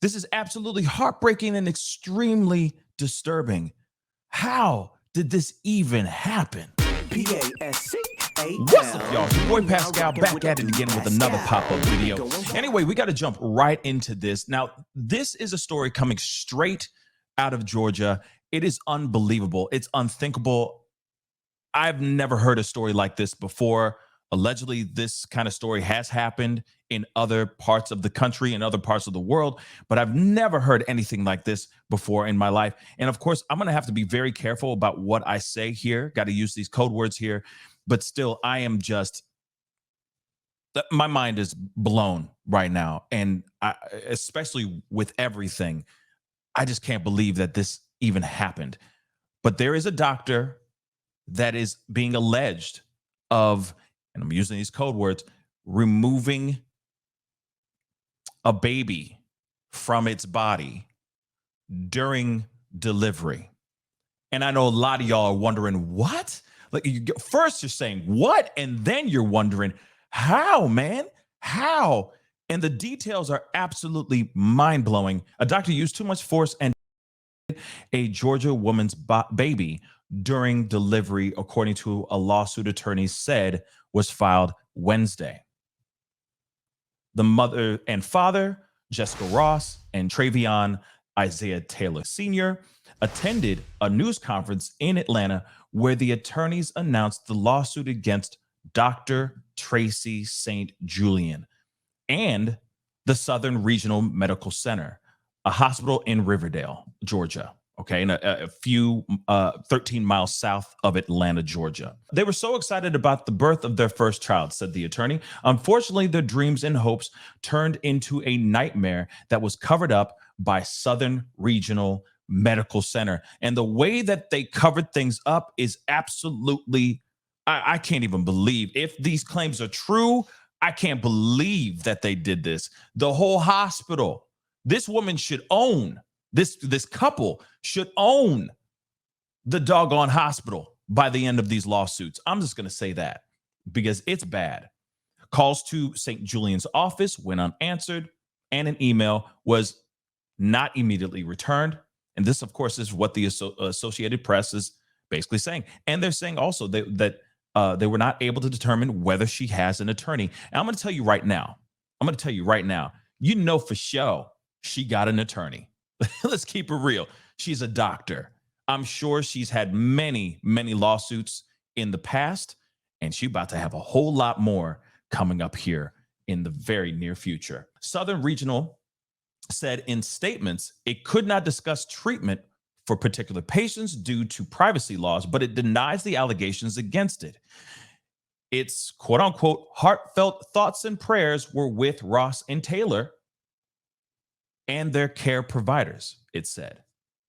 This is absolutely heartbreaking and extremely disturbing. How did this even happen? What's up, y'all? It's your boy Pascal back at it again with another pop-up video. Anyway, we got to jump right into this. Now, this is a story coming straight out of Georgia. It is unbelievable. It's unthinkable. I've never heard a story like this before. Allegedly, this kind of story has happened in other parts of the country and other parts of the world, but I've never heard anything like this before in my life. And of course, I'm going to have to be very careful about what I say here. Got to use these code words here, but still, I am just, my mind is blown right now. And especially with everything, I just can't believe that this even happened. But there is a doctor that is being alleged of, and I'm using these code words, removing a baby from its body during delivery. And I know a lot of y'all are wondering, what? Like, first you're saying what? And then you're wondering, how, man? How? And the details are absolutely mind-blowing. A doctor used too much force and a Georgia woman's baby during delivery, according to a lawsuit attorney said was filed Wednesday. The mother and father, Jessica Ross and Travion Isaiah Taylor Sr., attended a news conference in Atlanta where the attorneys announced the lawsuit against Dr. Tracy St. Julian and the Southern Regional Medical Center, a hospital in Riverdale, Georgia. Okay, and a few 13 miles south of Atlanta, Georgia. They were so excited about the birth of their first child, said the attorney. Unfortunately, their dreams and hopes turned into a nightmare that was covered up by Southern Regional Medical Center. And the way that they covered things up is absolutely, I can't even believe. If these claims are true, I can't believe that they did this. The whole hospital, this woman should own, this couple should own the doggone hospital by the end of these lawsuits. I'm just going to say that because it's bad. Calls to St. Julian's office went unanswered, and an email was not immediately returned. And this, of course, is what the Associated Press is basically saying. And they're saying also that they were not able to determine whether she has an attorney. And I'm going to tell you right now, you know for sure she got an attorney. Let's keep it real. She's a doctor. I'm sure she's had many, many lawsuits in the past, and she's about to have a whole lot more coming up here in the very near future. Southern Regional said in statements it could not discuss treatment for particular patients due to privacy laws, but it denies the allegations against it. Its quote unquote heartfelt thoughts and prayers were with Ross and Taylor and their care providers, it said.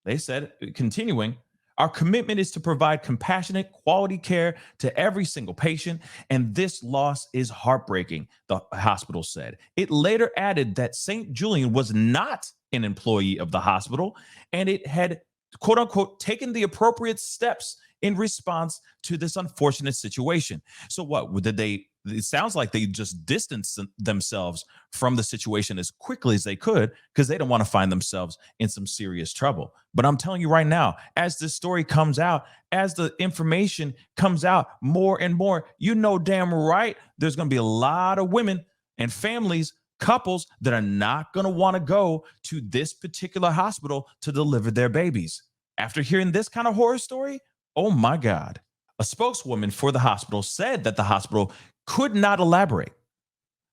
They said, continuing, our commitment is to provide compassionate, quality care to every single patient, and this loss is heartbreaking, the hospital said. It later added that St. Julian was not an employee of the hospital, and it had, quote unquote, taken the appropriate steps in response to this unfortunate situation. So what did they? It sounds like they just distanced themselves from the situation as quickly as they could because they don't want to find themselves in some serious trouble. But I'm telling you right now, as this story comes out, as the information comes out more and more, you know damn right there's going to be a lot of women and families, couples that are not going to want to go to this particular hospital to deliver their babies. After hearing this kind of horror story, oh my God. A spokeswoman for the hospital said that the hospital could not elaborate.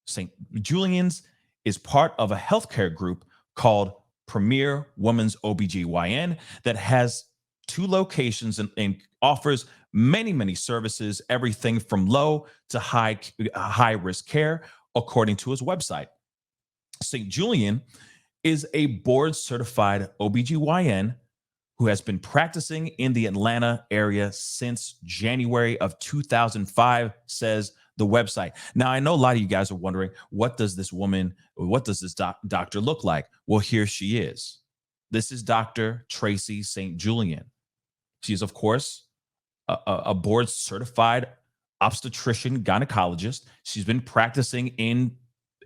St. Julian's is part of a healthcare group called Premier Women's OBGYN that has 2 locations and offers many, many services, everything from low to high risk care, according to his website. St. Julian is a board certified OBGYN who has been practicing in the Atlanta area since January of 2005, says the website. Now, I know a lot of you guys are wondering, what does this doctor look like? Well, here she is. This is Dr. Tracy St. Julian. She's, of course, a board certified obstetrician gynecologist. She's been practicing in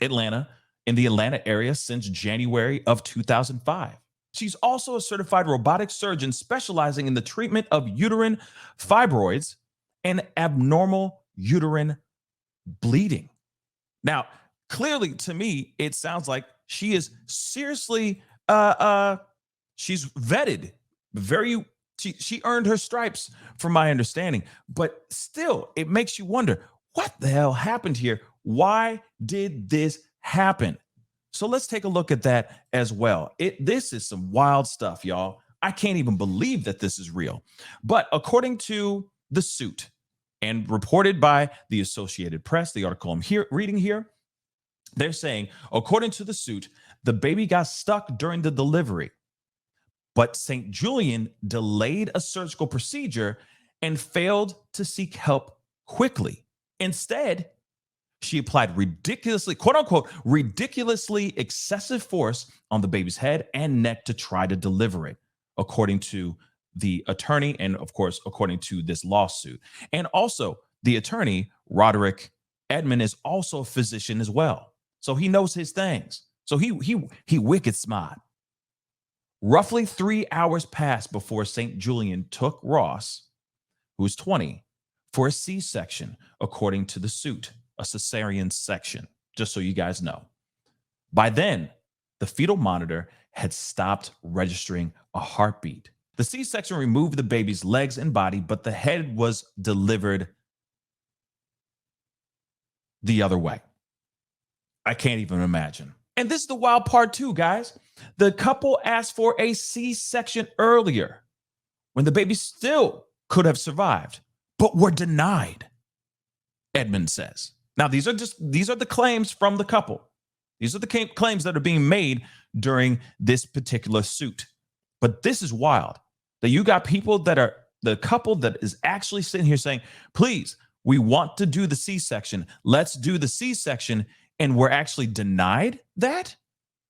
Atlanta in the Atlanta area since January of 2005. She's also a certified robotic surgeon specializing in the treatment of uterine fibroids and abnormal uterine bleeding. Now, clearly to me, it sounds like she is seriously she's vetted very she earned her stripes from my understanding, but still it makes you wonder what the hell happened here. Why did this happen? So let's take a look at that as well. This is some wild stuff, y'all. I can't even believe that this is real. But according to the suit and reported by the Associated Press, the article I'm reading here, they're saying, according to the suit, the baby got stuck during the delivery, but St. Julian delayed a surgical procedure and failed to seek help quickly. Instead, she applied ridiculously, quote unquote, ridiculously excessive force on the baby's head and neck to try to deliver it, according to the attorney and, of course, according to this lawsuit. And also, the attorney, Roderick Edmond, is also a physician as well. So he knows his things. So he wicked smart. Roughly 3 hours passed before St. Julian took Ross, who was 20, for a C-section, according to the suit, a cesarean section, just so you guys know. By then, the fetal monitor had stopped registering a heartbeat. The C-section removed the baby's legs and body, but the head was delivered the other way. I can't even imagine. And this is the wild part too, guys. The couple asked for a C-section earlier when the baby still could have survived, but were denied, Edmund says. Now, these are the claims from the couple. These are the claims that are being made during this particular suit. But this is wild that you got people that are the couple that is actually sitting here saying, please, we want to do the C-section. Let's do the C-section. And we're actually denied that?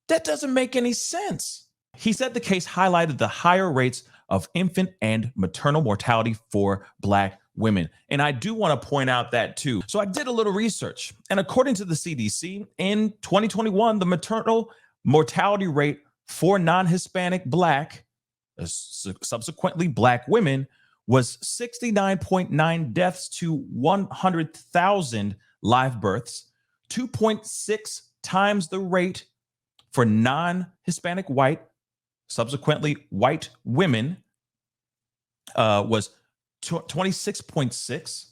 That doesn't make any sense. He said the case highlighted the higher rates of infant and maternal mortality for Black women. And I do want to point out that too. So I did a little research. And according to the CDC, in 2021, the maternal mortality rate for non-Hispanic Black, subsequently Black women, was 69.9 deaths to 100,000 live births, 2.6 times the rate for non-Hispanic white, subsequently white women, was 26.6.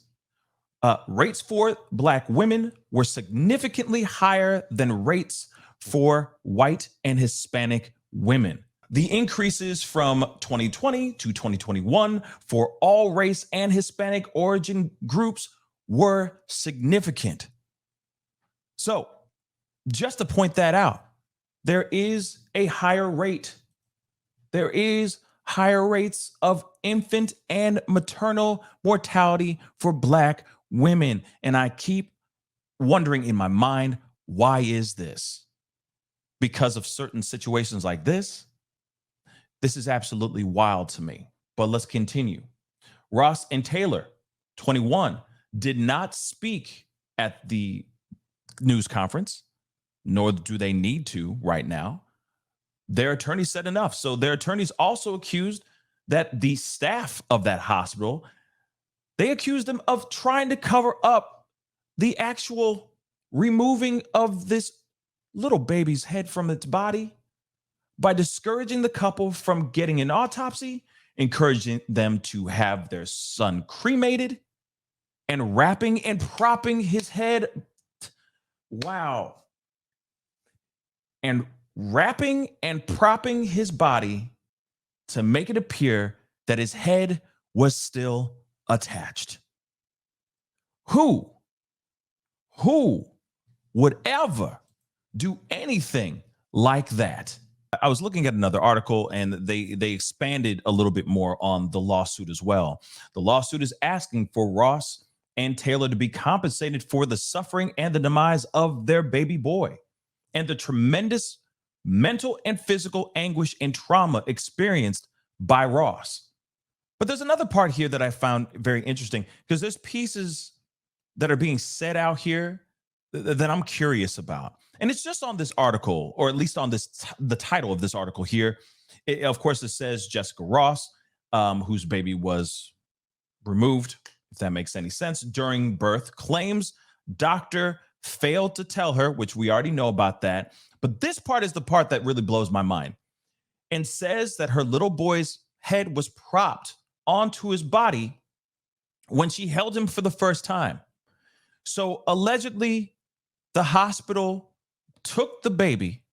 Rates for Black women were significantly higher than rates for white and Hispanic women. The increases from 2020 to 2021 for all race and Hispanic origin groups were significant. So, just to point that out, there is a higher rate. There is higher rates of infant and maternal mortality for Black women. And I keep wondering in my mind, why is this? Because of certain situations like this? This is absolutely wild to me. But let's continue. Ross and Taylor, 21, did not speak at the news conference, nor do they need to right now. Their attorney said enough. So their attorneys also accused that the staff of that hospital, they accused them of trying to cover up the actual removing of this little baby's head from its body by discouraging the couple from getting an autopsy, encouraging them to have their son cremated, and wrapping and propping his head. Wow. And wrapping and propping his body to make it appear that his head was still attached. Who would ever do anything like that? I was looking at another article and they expanded a little bit more on the lawsuit as well. The lawsuit is asking for Ross and Taylor to be compensated for the suffering and the demise of their baby boy and the tremendous mental and physical anguish and trauma experienced by Ross. But there's another part here that I found very interesting because there's pieces that are being said out here that I'm curious about. And it's just on this article, or at least on the title of this article here. Of course, it says Jessica Ross, whose baby was removed, if that makes any sense, during birth, claims doctor failed to tell her, which we already know about that. But this part is the part that really blows my mind, and says that her little boy's head was propped onto his body when she held him for the first time. So allegedly, the hospital took the baby,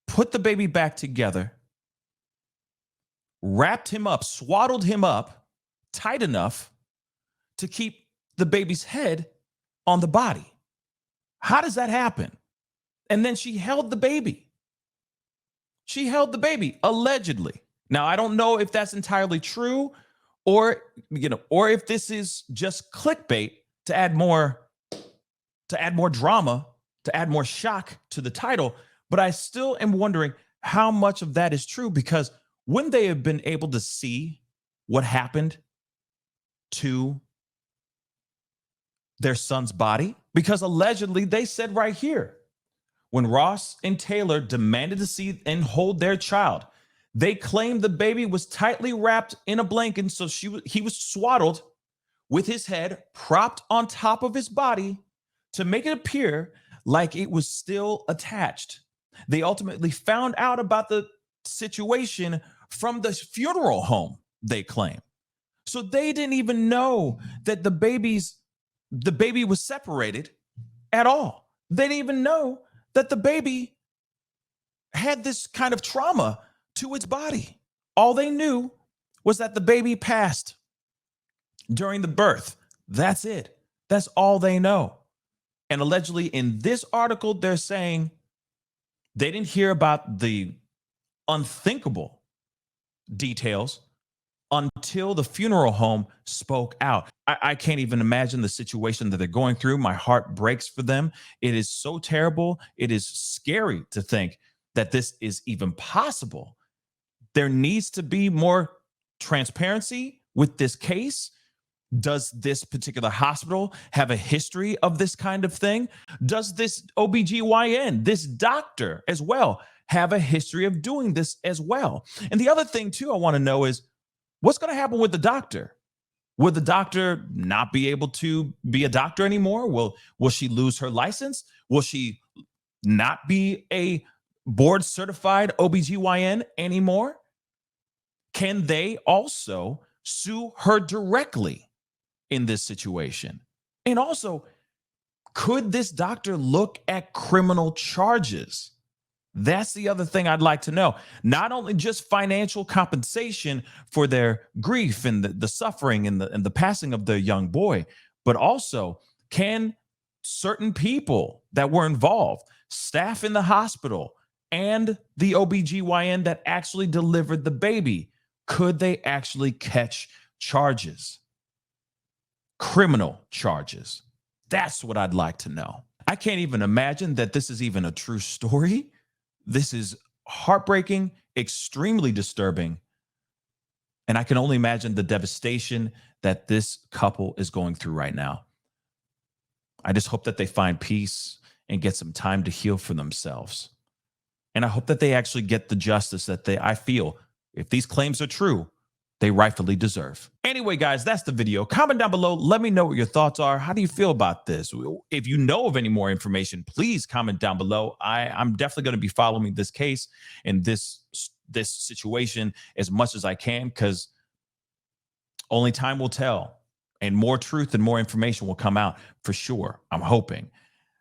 put the baby back together, wrapped him up, swaddled him up tight enough to keep the baby's head on the body. How does that happen? And then she held the baby. She held the baby, allegedly. Now, I don't know if that's entirely true, or if this is just clickbait to add more drama, to add more shock to the title. But I still am wondering how much of that is true, because wouldn't they have been able to see what happened to their son's body? Because allegedly, they said right here, when Ross and Taylor demanded to see and hold their child, they claimed the baby was tightly wrapped in a blanket, so he was swaddled with his head propped on top of his body to make it appear like it was still attached. They ultimately found out about the situation from the funeral home, they claim. So they didn't even know that the baby was separated at all. They didn't even know that the baby had this kind of trauma to its body. All they knew was that the baby passed during the birth. That's it. That's all they know. And allegedly in this article, they're saying they didn't hear about the unthinkable details until the funeral home spoke out. I can't even imagine the situation that they're going through. My heart breaks for them. It is so terrible. It is scary to think that this is even possible. There needs to be more transparency with this case. Does this particular hospital have a history of this kind of thing? Does this OBGYN, this doctor as well, have a history of doing this as well? And the other thing too I want to know is, what's going to happen with the doctor? Will the doctor not be able to be a doctor anymore? Will she lose her license? Will she not be a board certified OBGYN anymore? Can they also sue her directly in this situation? And also, could this doctor look at criminal charges? That's the other thing I'd like to know. Not only just financial compensation for their grief and the suffering and the passing of their young boy, but also, can certain people that were involved, staff in the hospital and the OBGYN that actually delivered the baby, could they actually catch charges? Criminal charges. That's what I'd like to know. I can't even imagine that this is even a true story. This is heartbreaking, extremely disturbing. And I can only imagine the devastation that this couple is going through right now. I just hope that they find peace and get some time to heal for themselves. And I hope that they actually get the justice that I feel, if these claims are true, they rightfully deserve. Anyway, guys, that's the video. Comment down below. Let me know what your thoughts are. How do you feel about this? If you know of any more information, please comment down below. I'm definitely going to be following this case and this situation as much as I can, because only time will tell, and more truth and more information will come out for sure. I'm hoping.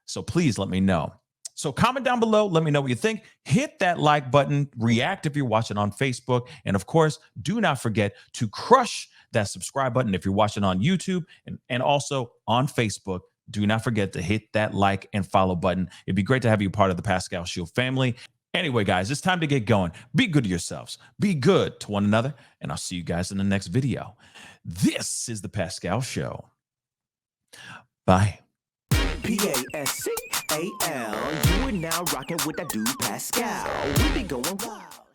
So please let me know. So comment down below. Let me know what you think. Hit that like button. React if you're watching on Facebook. And of course, do not forget to crush that subscribe button if you're watching on YouTube and also on Facebook. Do not forget to hit that like and follow button. It'd be great to have you part of the Pascal Show family. Anyway, guys, it's time to get going. Be good to yourselves. Be good to one another. And I'll see you guys in the next video. This is the Pascal Show. Bye. Pascal, you are now rocking with that dude Pascal. We be going wild.